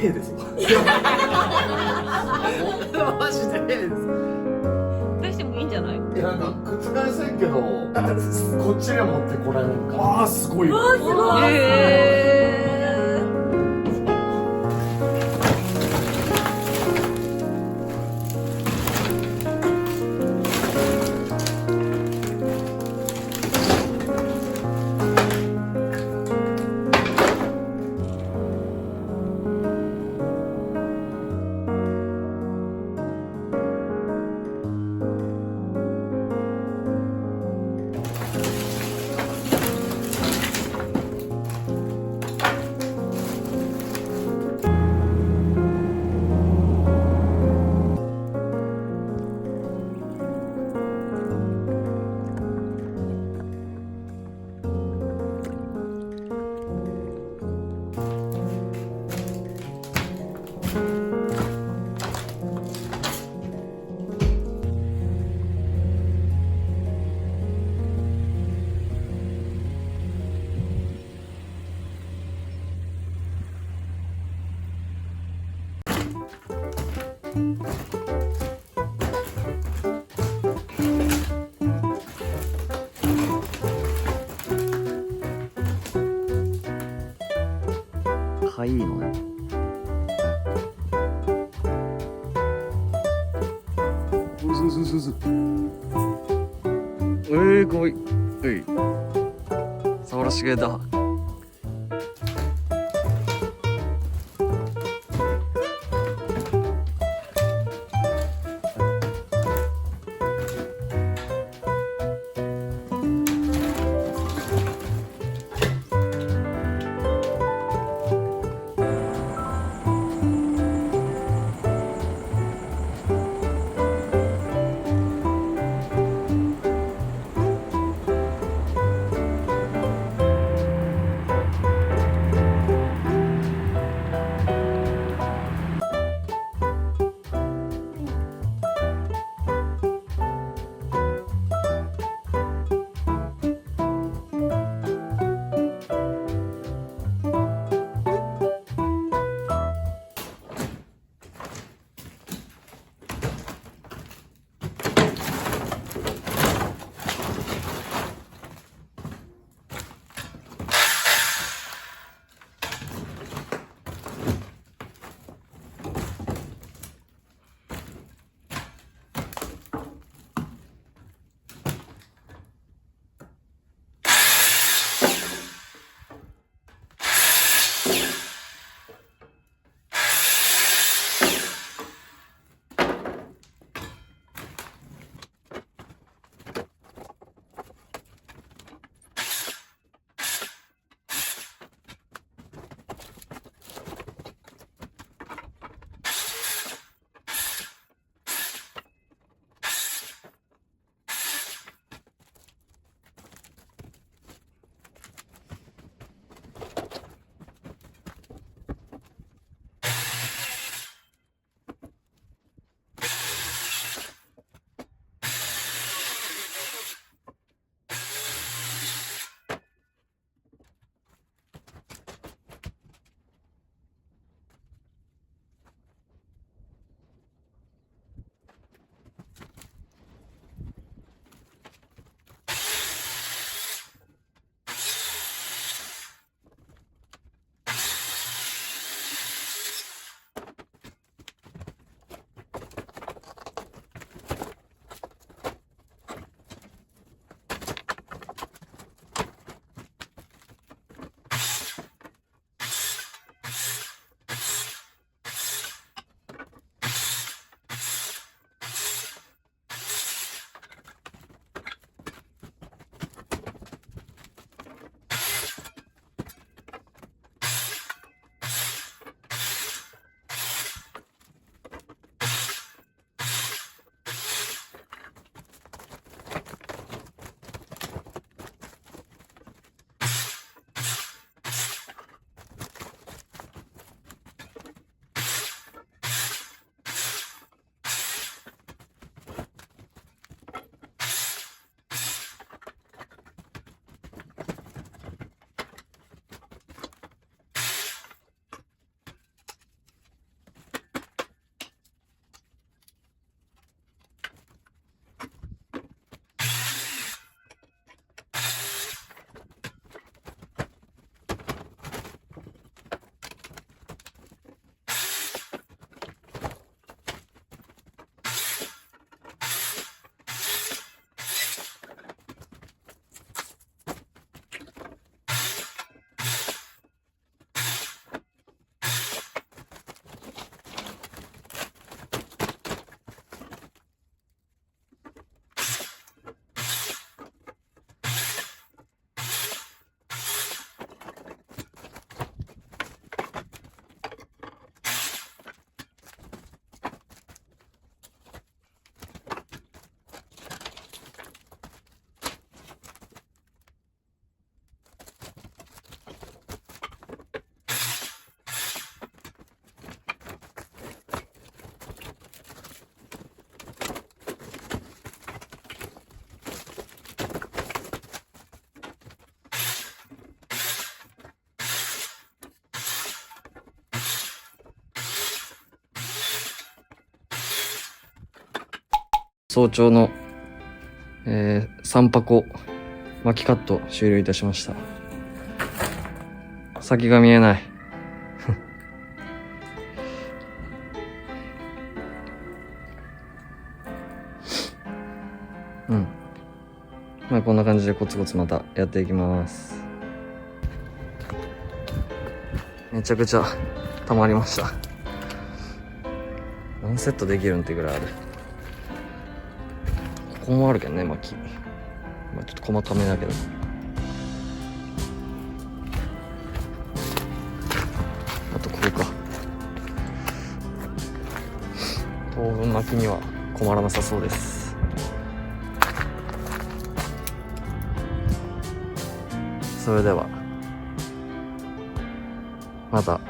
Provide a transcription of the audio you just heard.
兵ですよ。マジで兵です。出してもいいんじゃない？なんか覆せんけど、こっちには持ってこられるか。ああ、すごい。すごい。かいいのね。かわいい。触らしげだ。早朝の、3箱巻きカット終了いたしました。先が見えない。うん。まあこんな感じでコツコツまたやっていきます。めちゃくちゃ溜まりました。何セットできるんってぐらいある。ここもあるけどね、巻き。まあちょっと細かめだけど。あとこれか。当分巻きには困らなさそうです。それではまた